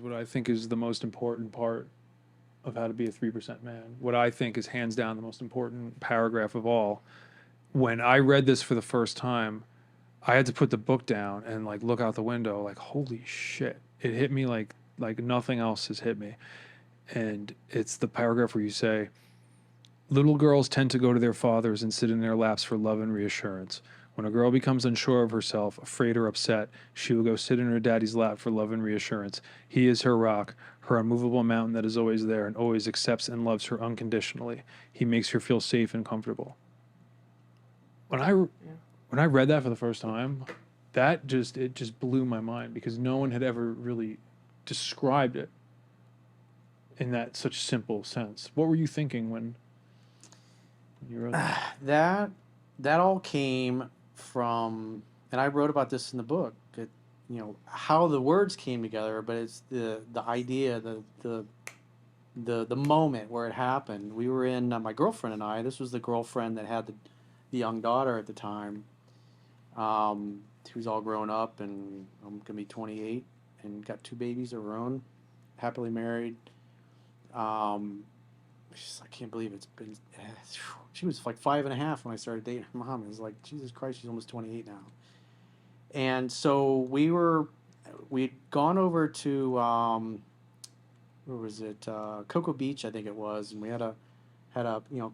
What I think is the most important part of how to be a 3% man, what I think is hands down the most important paragraph of all. When I read this for the first time, I had to put the book down and like look out the window, like, holy shit. It hit me like nothing else has hit me. And it's the paragraph where you say, little girls tend to go to their fathers and sit in their laps for love and reassurance. When a girl becomes unsure of herself, afraid or upset, she will go sit in her daddy's lap for love and reassurance. He is her rock, her unmovable mountain that is always there and always accepts and loves her unconditionally. He makes her feel safe and comfortable. When I Yeah. when I read that for the first time, it just blew my mind because no one had ever really described it in that such simple sense. What were you thinking when you wrote that? That that all came from, and I wrote about this in the book. How the words came together, but it's the idea, the moment where it happened. We were in my girlfriend and I. This was the girlfriend that had the young daughter at the time. She was all grown up, and I'm gonna be 28, and got two babies of her own, happily married. Um, I can't believe it's been. She was like 5.5 when I started dating her mom. It was like, Jesus Christ, she's almost 28 now. And so we'd gone over to where was it? Cocoa Beach, I think it was, and we had a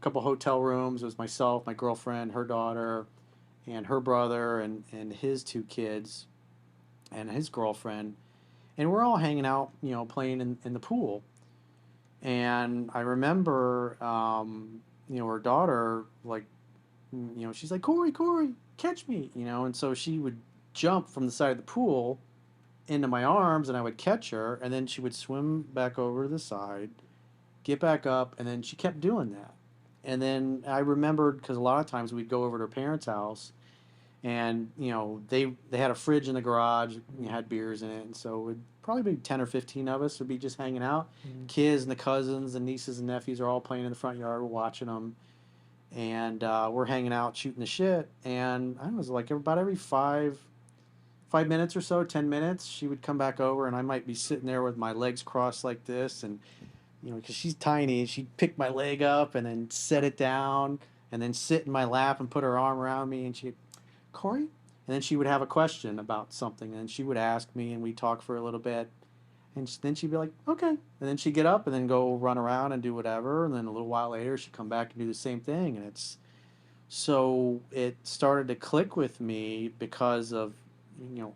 couple hotel rooms. It was myself, my girlfriend, her daughter, and her brother, and his two kids, and his girlfriend, and we're all hanging out, playing in the pool. And I remember, her daughter, like, she's like, Corey, Corey, catch me, and so she would jump from the side of the pool into my arms, and I would catch her, and then she would swim back over to the side, get back up, and then she kept doing that. And then I remembered, because a lot of times we'd go over to her parents' house, and they had a fridge in the garage, had beers in it, and so it would probably be 10 or 15 of us would be just hanging out. Mm. Kids and the cousins and nieces and nephews are all playing in the front yard. We're watching them, and we're hanging out shooting the shit. And I was like, about every 5 minutes or so, 10 minutes, she would come back over, and I might be sitting there with my legs crossed like this, and because she's tiny, she'd pick my leg up and then set it down, and then sit in my lap and put her arm around me, and she'd, Corey? And then she would have a question about something, and she would ask me, and we'd talk for a little bit. And then she'd be like, okay. And then she'd get up and then go run around and do whatever. And then a little while later, she'd come back and do the same thing. And so it started to click with me because of,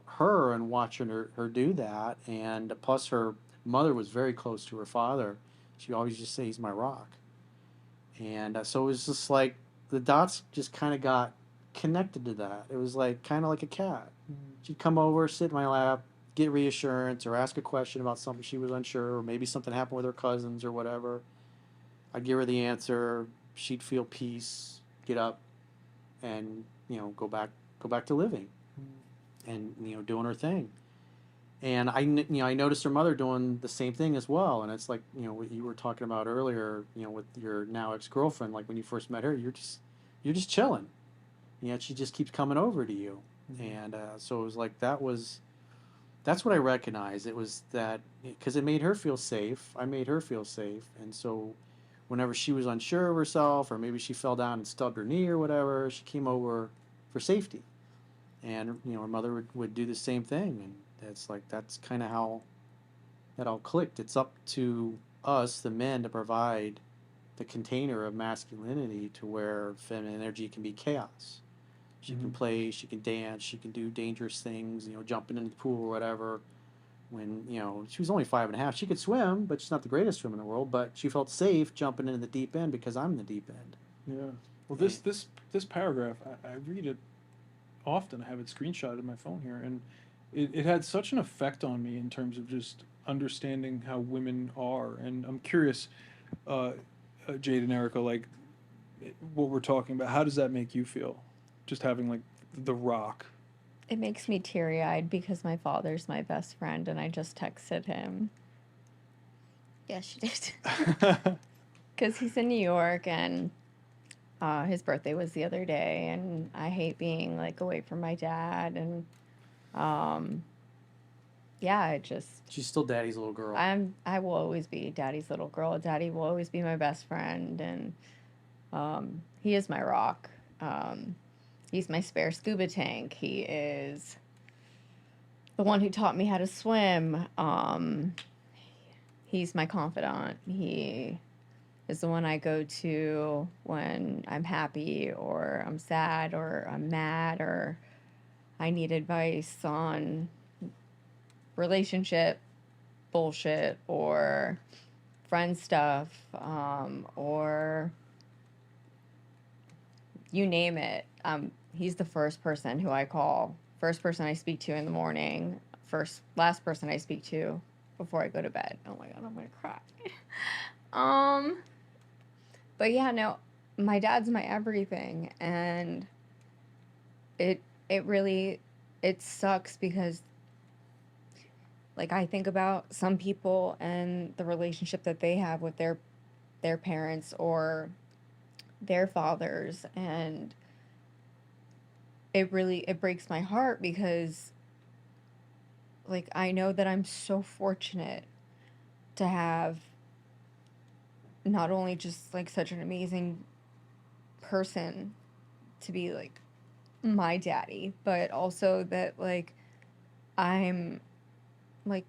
her and watching her do that. And plus, her mother was very close to her father. She always just say, he's my rock. And so it was just like the dots just kind of got connected to that. It was like kind of like a cat. She'd come over, sit in my lap, get reassurance, or ask a question about something she was unsure, or maybe something happened with her cousins or whatever. I'd give her the answer. She'd feel peace, get up, and go back to living, and doing her thing. And I noticed her mother doing the same thing as well. And it's like, what you were talking about earlier, with your now ex girlfriend. Like when you first met her, you're just chilling. She just keeps coming over to you. And so it was like that's what I recognized. It was that because it made her feel safe. I made her feel safe, and so whenever she was unsure of herself, or maybe she fell down and stubbed her knee or whatever, she came over for safety. And her mother would do the same thing, and that's kind of how that all clicked. It's up to us, the men, to provide the container of masculinity to where feminine energy can be chaos. She can play, she can dance, she can do dangerous things, jumping into the pool or whatever. When, she was only 5.5, she could swim, but she's not the greatest swimmer in the world, but she felt safe jumping into the deep end because I'm in the deep end. Yeah. Well, And, this paragraph, I read it often. I have it screenshotted in my phone here, and it had such an effect on me in terms of just understanding how women are. And I'm curious, uh, Jade and Erica, like what we're talking about. How does that make you feel? Just having like the rock. It makes me teary eyed because my father's my best friend and I just texted him. Yeah, she did. Because he's in New York and his birthday was the other day, and I hate being like away from my dad. And yeah, I just She's still daddy's little girl. I will always be daddy's little girl. Daddy will always be my best friend, and he is my rock. He's my spare scuba tank. He is the one who taught me how to swim. He's my confidant. He is the one I go to when I'm happy or I'm sad or I'm mad or I need advice on relationship bullshit or friend stuff, or you name it. He's the first person who I call, first person I speak to in the morning, last person I speak to before I go to bed. Oh my god, I'm gonna cry. But yeah, no, my dad's my everything, and it really it sucks because like I think about some people and the relationship that they have with their parents or their fathers, and it breaks my heart because like I know that I'm so fortunate to have not only just like such an amazing person to be like my daddy, but also that like I'm like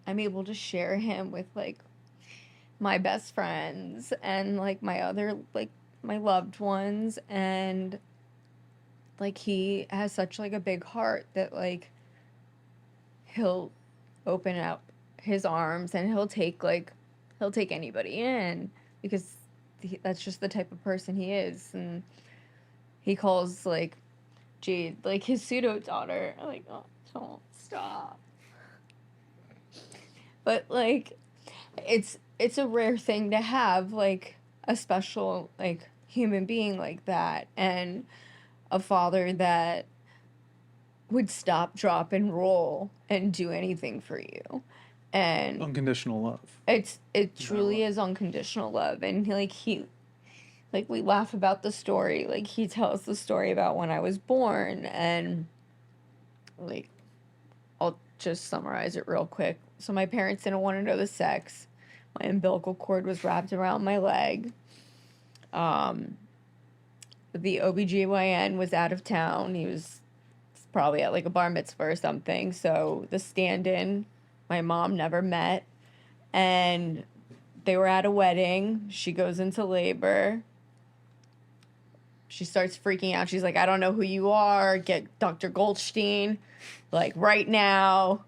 I'm able to share him with like my best friends and like my other like my loved ones, and like he has such like a big heart that like he'll open up his arms and he'll take anybody in because that's just the type of person he is. And he calls like Jade like his pseudo daughter. I'm like, oh, don't stop. But like it's a rare thing to have like a special like human being like that, and a father that would stop, drop, and roll and do anything for you. And Unconditional love. it truly is unconditional love. And he like we laugh about the story. Like he tells the story about when I was born, and like I'll just summarize it real quick. So my parents didn't want to know the sex. My umbilical cord was wrapped around my leg. The OBGYN was out of town. He was probably at like a bar mitzvah or something. So the stand-in, my mom never met. And they were at a wedding. She goes into labor. She starts freaking out. She's like, I don't know who you are. Get Dr. Goldstein, like right now.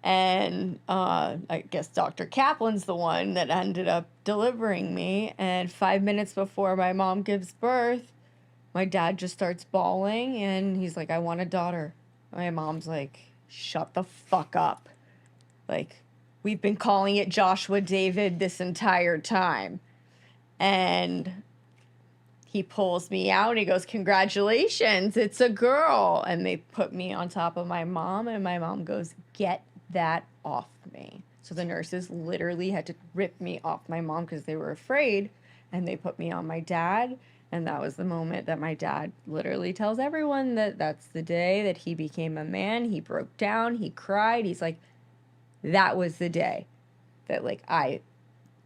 And I guess Dr. Kaplan's the one that ended up delivering me. And 5 minutes before my mom gives birth, my dad just starts bawling. And he's like, I want a daughter. My mom's like, shut the fuck up. Like, we've been calling it Joshua David this entire time. And he pulls me out and he goes, congratulations, it's a girl. And they put me on top of my mom, and my mom goes, get that off me. So the nurses literally had to rip me off my mom because they were afraid, and they put me on my dad. And that was the moment that my dad literally tells everyone that that's the day that he became a man. He broke down, he cried. He's like, that was the day that like I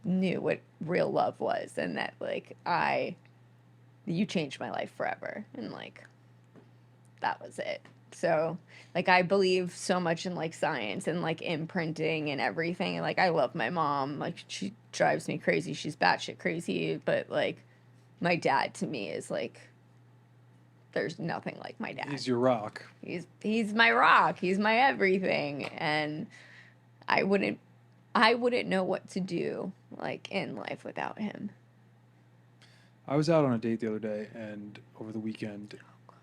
knew what real love was, and that like you changed my life forever. And like that was it. So like I believe so much in like science and like imprinting and everything, and like I love my mom. Like she drives me crazy. She's batshit crazy, but like my dad to me is like there's nothing like my dad. He's your rock. He's my rock. He's my everything. And I wouldn't know what to do like in life without him. I was out on a date the other day and over the weekend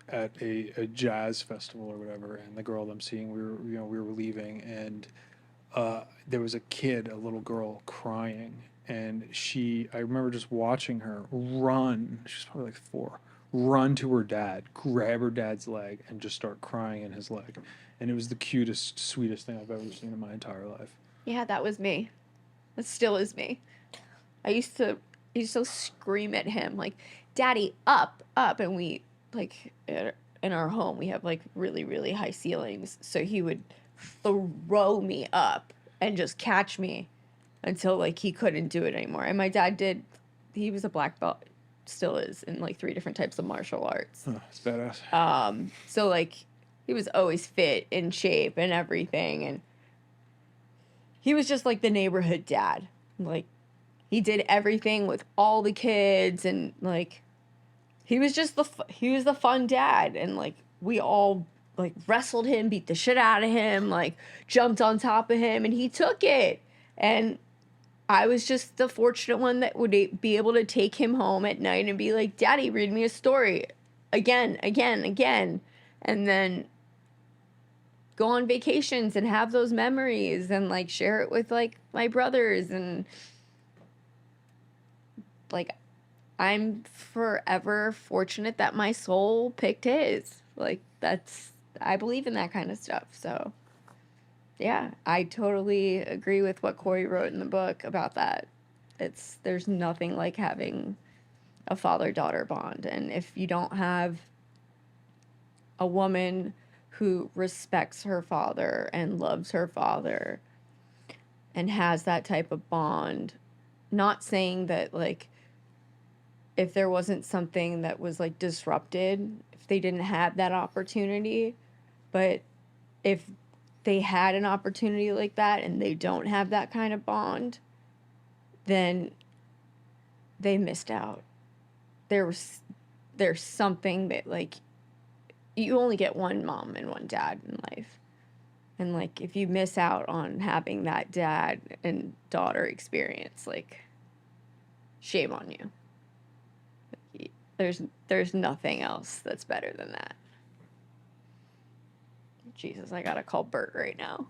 at a jazz festival or whatever, and the girl I'm seeing, we were leaving, and there was a kid, a little girl, crying, and I remember just watching her run. She's probably like 4. Run to her dad, grab her dad's leg, and just start crying in his leg. And it was the cutest, sweetest thing I've ever seen in my entire life. Yeah, that was me. That still is me. I used to scream at him like, "Daddy, up, up!" And we like in our home we have like really really high ceilings, so he would throw me up and just catch me until like he couldn't do it anymore. And my dad did, he was a black belt, still is, in like 3 different types of martial arts. Oh, it's badass. So like he was always fit, in shape and everything, and he was just like the neighborhood dad. Like he did everything with all the kids, and like he was just he was the fun dad, and like we all like wrestled him, beat the shit out of him, like jumped on top of him, and he took it. And I was just the fortunate one that would be able to take him home at night and be like, "Daddy, read me a story again, again, again." And then go on vacations and have those memories and like share it with like my brothers. And like I'm forever fortunate that my soul picked his. Like I believe in that kind of stuff. So yeah, I totally agree with what Corey wrote in the book about that. There's nothing like having a father-daughter bond. And if you don't have a woman who respects her father and loves her father and has that type of bond, not saying that like if there wasn't something that was like disrupted, if they didn't have that opportunity, but if they had an opportunity like that and they don't have that kind of bond, then they missed out. There's something that like you only get one mom and one dad in life. And like if you miss out on having that dad and daughter experience, like shame on you. There's nothing else that's better than that. Jesus, I gotta call Bert right now.